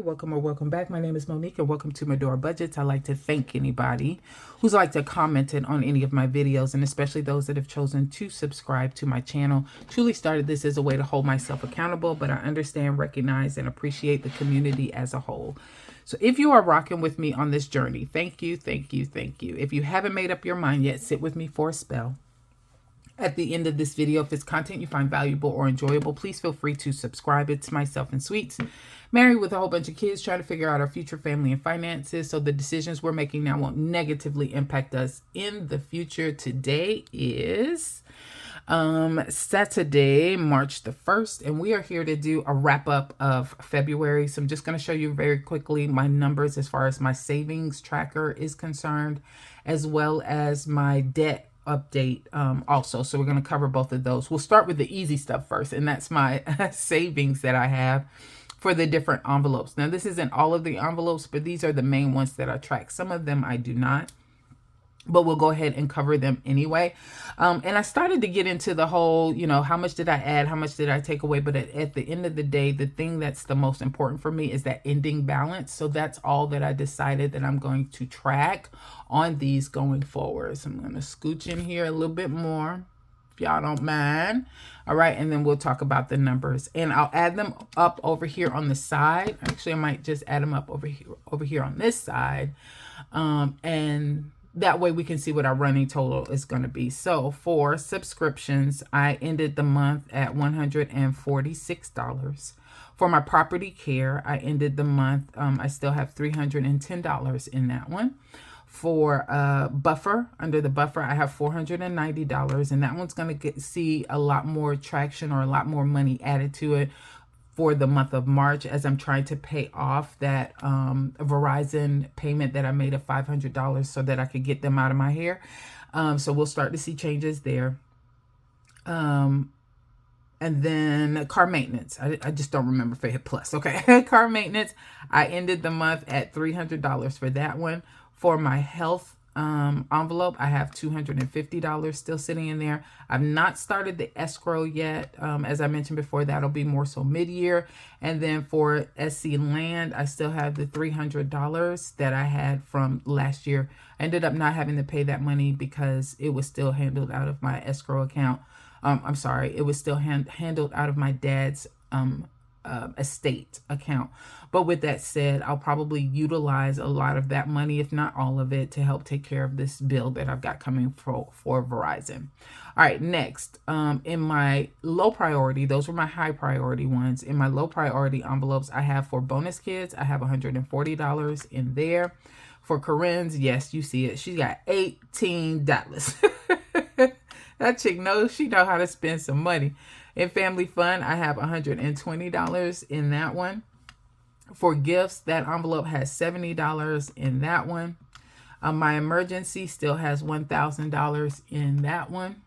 Welcome or welcome back. My name is Monique and welcome to Medora Budgets. I'd like to thank anybody who's like to comment on any of my videos, and especially those that have chosen to subscribe to my channel. Truly started this as a way to hold myself accountable, but I understand, recognize, and appreciate the community as a whole. So if you are rocking with me on this journey, thank you, thank you, thank you. If you haven't made up your mind yet, sit with me for a spell. At the end of this video, if it's content you find valuable or enjoyable, please feel free to subscribe. It's myself and Sweets, married with a whole bunch of kids, trying to figure out our future family and finances so the decisions we're making now won't negatively impact us in the future. Today is Saturday, March the 1st, and we are here to do a wrap up of February. So I'm just going to show you very quickly my numbers as far as my savings tracker is concerned, as well as my debt update also. So we're going to cover both of those. We'll start with the easy stuff first, and that's my savings that I have for the different envelopes. Now, this isn't all of the envelopes, but these are the main ones that I track. Some of them I do not, but we'll go ahead and cover them anyway. And I started to get into the whole, how much did I add? How much did I take away? But at the end of the day, the thing that's the most important for me is that ending balance. So that's all that I decided that I'm going to track on these going forward. So I'm going to scooch in here a little bit more, if y'all don't mind. All right. And then we'll talk about the numbers, and I'll add them up over here on the side. Actually, I might just add them up over here on this side. And that way we can see what our running total is going to be. So for subscriptions, I ended the month at $146. For my property care, I ended the month, I still have $310 in that one. For buffer, under the buffer, I have $490, and that one's going to see a lot more traction or a lot more money added to it for the month of March, as I'm trying to pay off that Verizon payment that I made of $500 so that I could get them out of my hair. So we'll start to see changes there. And then car maintenance. I just don't remember if I hit plus. Okay. Car maintenance. I ended the month at $300 for that one. For my health envelope, I have $250 still sitting in there. I've not started the escrow yet. As I mentioned before, that'll be more so mid-year. And then for SC Land, I still have the $300 that I had from last year. I ended up not having to pay that money because it was still handled out of my escrow account. I'm sorry, it was still handled out of my dad's estate account. But with that said, I'll probably utilize a lot of that money, if not all of it, to help take care of this bill that I've got coming for Verizon. All right, next, in my low priority, those were my high priority ones. In my low priority envelopes, I have for bonus kids, I have $140 in there. For Corinne's, yes, you see it. She got $18. That chick knows, she know how to spend some money. In family fun, I have $120 in that one. For gifts, that envelope has $70 in that one. My emergency still has $1,000 in that one.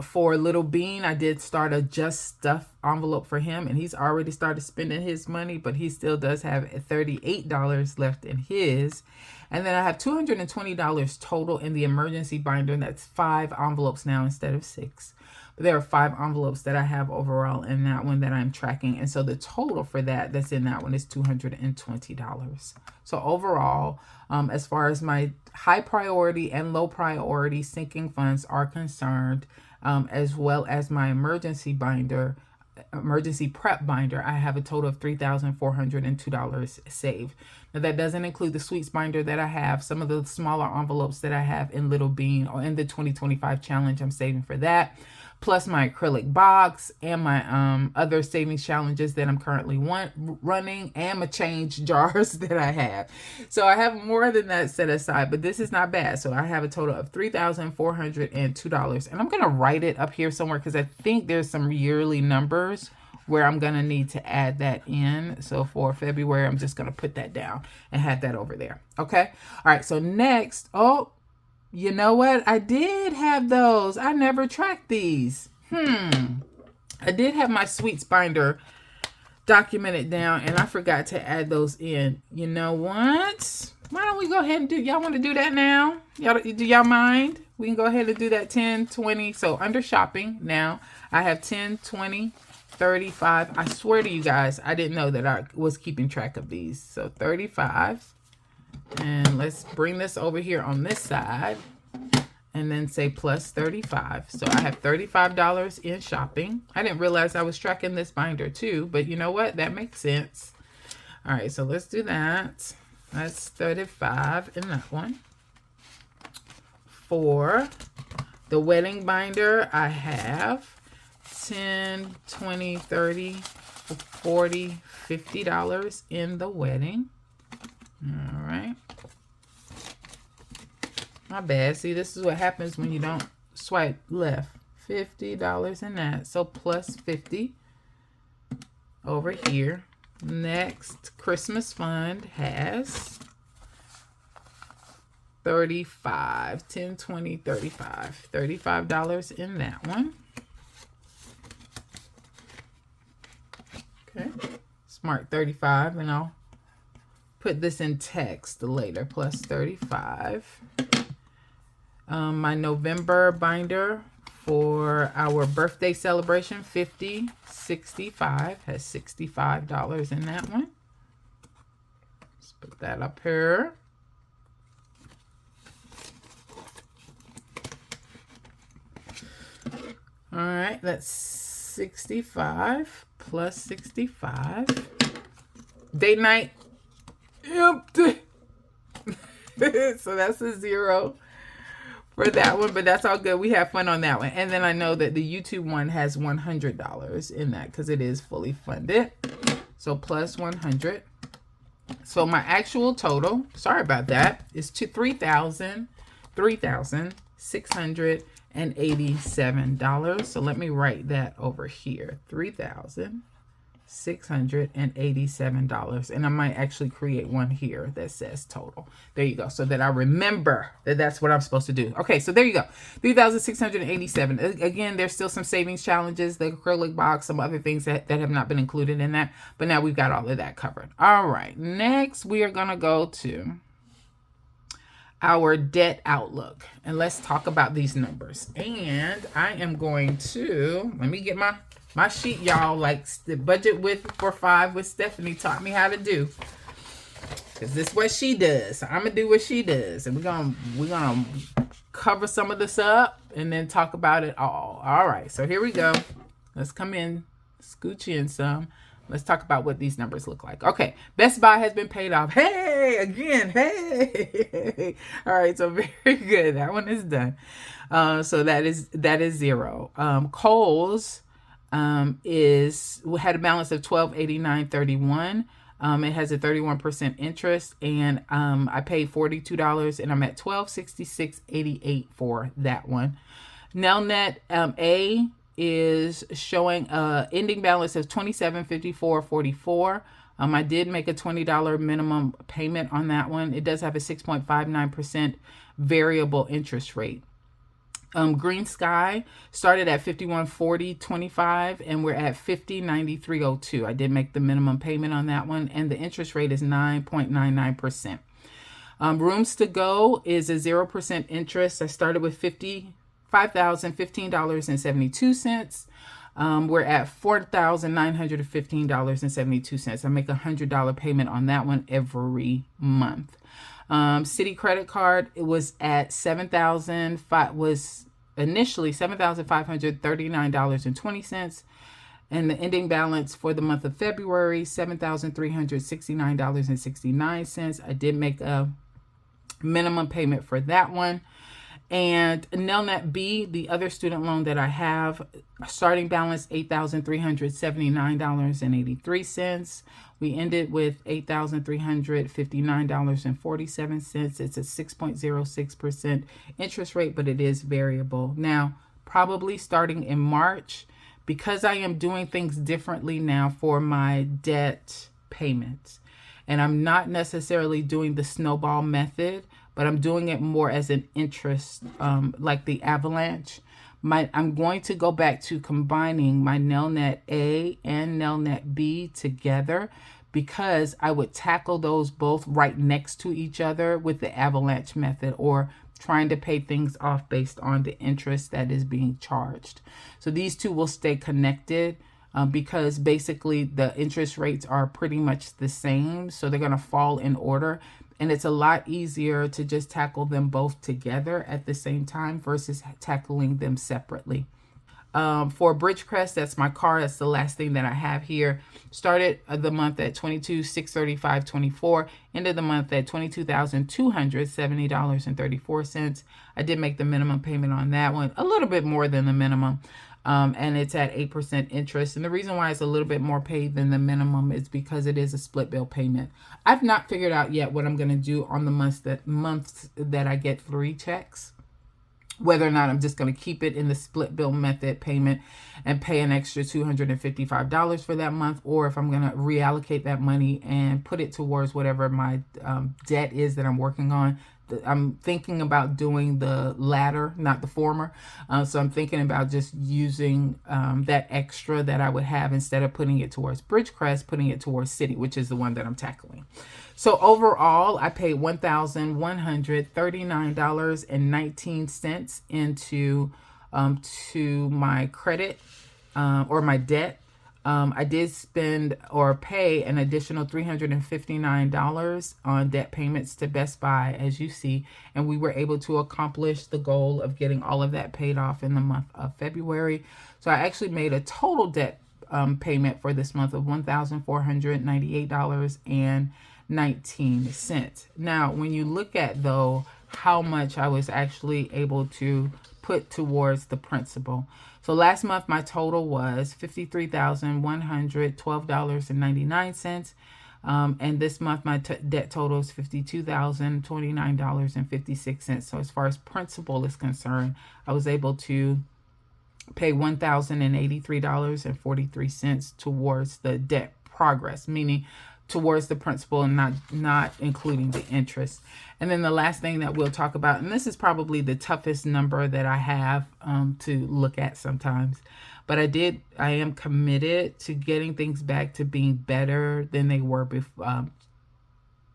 For Little Bean, I did start a Just Stuff envelope for him, and he's already started spending his money, but he still does have $38 left in his. And then I have $220 total in the emergency binder, and that's 5 envelopes now instead of 6. There are 5 envelopes that I have overall in that one that I'm tracking. And so the total for that's in that one is $220. So overall, as far as my high priority and low priority sinking funds are concerned, as well as my emergency prep binder, I have a total of $3,402 saved. Now that doesn't include the Sweets binder that I have, some of the smaller envelopes that I have in Little Bean or in the 2025 challenge. I'm saving for that, plus my acrylic box and my other savings challenges that I'm currently running, and my change jars that I have. So I have more than that set aside, but this is not bad. So I have a total of $3,402, and I'm going to write it up here somewhere because I think there's some yearly numbers where I'm going to need to add that in. So for February, I'm just going to put that down and have that over there. Okay. All right. So next, you know what? I did have those. I never tracked these. I did have my Sweets binder documented down, and I forgot to add those in. You know what? Why don't we go ahead and do, y'all want to do that now? Do y'all mind? We can go ahead and do that 10, 20. So under shopping now, I have 10, 20, 35. I swear to you guys, I didn't know that I was keeping track of these. So 35. And let's bring this over here on this side. And then say plus 35. So I have $35 in shopping. I didn't realize I was tracking this binder too. But you know what? That makes sense. All right, so let's do that. That's 35 in that one. For the wedding binder, I have 10, 20, 30, 40, $50 in the wedding. All right. My bad. See, this is what happens when you don't swipe left. $50 in that. So plus 50 over here. Next, Christmas fund has 35. 10, 20, 35. $35 in that one. Okay. Smart 35, and I'll put this in text later. Plus 35. My November binder for our birthday celebration, 50, 65, has $65 in that one. Let's put that up here. All right, that's 65 plus 65. Date night, empty. So that's a 0 for that one, but that's all good. We have fun on that one. And then I know that the YouTube one has $100 in that because it is fully funded. So plus 100. So my actual total, sorry about that, is to $3,687. So let me write that over here. $3,687. And I might actually create one here that says total. There you go. So that I remember that that's what I'm supposed to do. Okay, so there you go. 3,687. Again, there's still some savings challenges, the acrylic box, some other things that have not been included in that. But now we've got all of that covered. All right. Next, we are going to go to our debt outlook. And let's talk about these numbers. And I am going to, let me get my sheet, y'all, like the budget for 5 with Stephanie taught me how to do. Because this is what she does. So I'm going to do what she does. And we're gonna cover some of this up and then talk about it all. All right. So here we go. Let's come in, scooch in some. Let's talk about what these numbers look like. Okay. Best Buy has been paid off. Hey, again. Hey. All right. So very good. That one is done. So that is 0. Kohl's had a balance of $12.89.31. It has a 31% interest, and I paid $42, and I'm at $12.66.88 for that one. Nelnet A is showing a ending balance of $27.54.44. I did make a $20 minimum payment on that one. It does have a 6.59% variable interest rate. Green Sky started at $51.40.25, and we're at $50.93.02. I did make the minimum payment on that one, and the interest rate is 9.99%. Rooms to Go is a 0% interest. I started with $55,015.72. We're at $4,915.72. I make a $100 payment on that one every month. Citi credit card, it was at initially $7,539.20, and the ending balance for the month of February, $7,369.69. I did make a minimum payment for that one. And Nelnet B, the other student loan that I have, starting balance $8,379.83. We ended with $8,359.47. It's a 6.06% interest rate, but it is variable. Now, probably starting in March, because I am doing things differently now for my debt payments, and I'm not necessarily doing the snowball method, but I'm doing it more as an interest, like the avalanche. I'm going to go back to combining my Nelnet A and Nelnet B together, because I would tackle those both right next to each other with the avalanche method, or trying to pay things off based on the interest that is being charged. So these two will stay connected because basically the interest rates are pretty much the same. So they're going to fall in order. And it's a lot easier to just tackle them both together at the same time versus tackling them separately. For Bridgecrest, that's my car. That's the last thing that I have here. Started the month at $22,635.24. Ended the month at $22,270.34. I did make the minimum payment on that one, a little bit more than the minimum. And it's at 8% interest. And the reason why it's a little bit more paid than the minimum is because it is a split bill payment. I've not figured out yet what I'm going to do on the months that I get 3 checks. Whether or not I'm just going to keep it in the split bill method payment and pay an extra $255 for that month, or if I'm going to reallocate that money and put it towards whatever my debt is that I'm working on. I'm thinking about doing the latter, not the former. So I'm thinking about just using that extra that I would have, instead of putting it towards Bridgecrest, putting it towards Citi, which is the one that I'm tackling. So overall, I paid $1,139.19 into to my credit or my debt. I did spend or pay an additional $359 on debt payments to Best Buy, as you see, and we were able to accomplish the goal of getting all of that paid off in the month of February. So I actually made a total debt payment for this month of $1,498.19. Now, when you look at, though, how much I was actually able to put towards the principal. So last month, my total was $53,112.99. And this month, my debt total is $52,029.56. So as far as principal is concerned, I was able to pay $1,083.43 towards the debt progress, meaning towards the principal and not including the interest. And then the last thing that we'll talk about, and this is probably the toughest number that I have to look at sometimes, but I am committed to getting things back to being better than they were before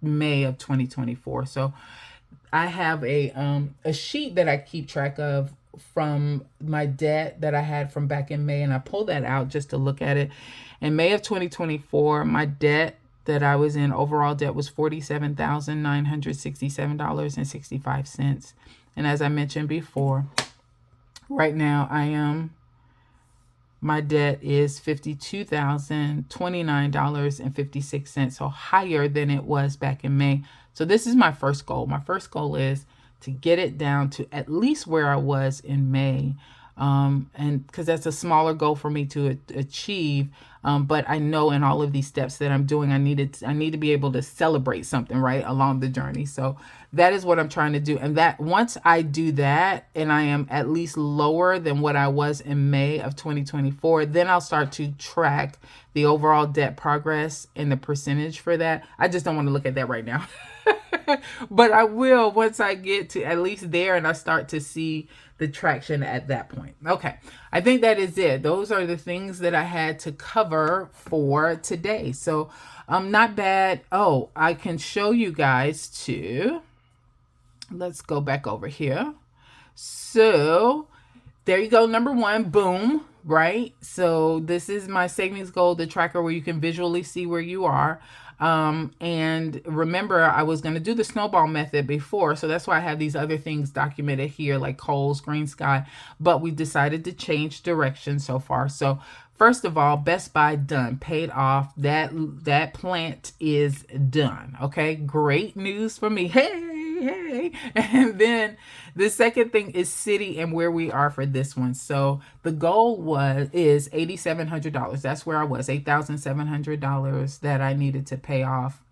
May of 2024. So I have a sheet that I keep track of from my debt that I had from back in May, and I pulled that out just to look at it. In May of 2024, my debt that I was in, overall debt, was $47,967.65. And as I mentioned before, right now my debt is $52,029.56, so higher than it was back in May. So this is my first goal. My first goal is to get it down to at least where I was in May. And because that's a smaller goal for me to achieve. But I know in all of these steps that I'm doing, I need to be able to celebrate something right along the journey. So that is what I'm trying to do. And that once I do that, and I am at least lower than what I was in May of 2024, then I'll start to track the overall debt progress and the percentage for that. I just don't want to look at that right now. But I will once I get to at least there and I start to see the traction at that point. Okay, I think that is it. Those are the things that I had to cover for today. So not bad. Oh, I can show you guys too. Let's go back over here. So there you go. Number 1, boom, right? So this is my savings goal, the tracker, where you can visually see where you are. And remember, I was going to do the snowball method before, so that's why I have these other things documented here, like Kohl's, Green Sky, but we decided to change direction so far. So first of all, Best Buy done, paid off. That plant is done. Okay, great news for me. Hey. And then the second thing is Citi and where we are for this one. So the goal is $8,700. That's where I was, $8,700 that I needed to pay off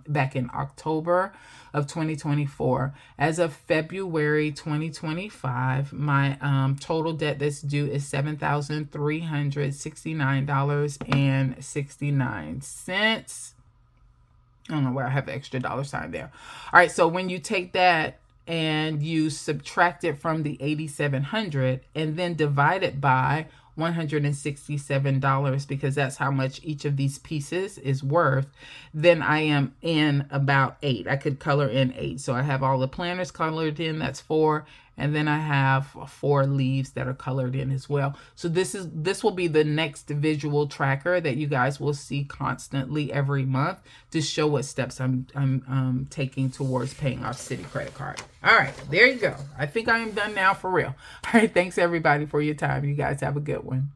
back in October of 2024. As of February 2025, my total debt that's due is $7,369.69. I don't know where I have the extra dollar sign there. All right, so when you take that and you subtract it from the $8,700 and then divide it by $167, because that's how much each of these pieces is worth, then I am in about 8. I could color in 8. So I have all the planners colored in, that's 4, And then I have 4 leaves that are colored in as well. So this will be the next visual tracker that you guys will see constantly every month to show what steps I'm taking towards paying off Citi credit card. All right, there you go. I think I am done now for real. All right, thanks everybody for your time. You guys have a good one.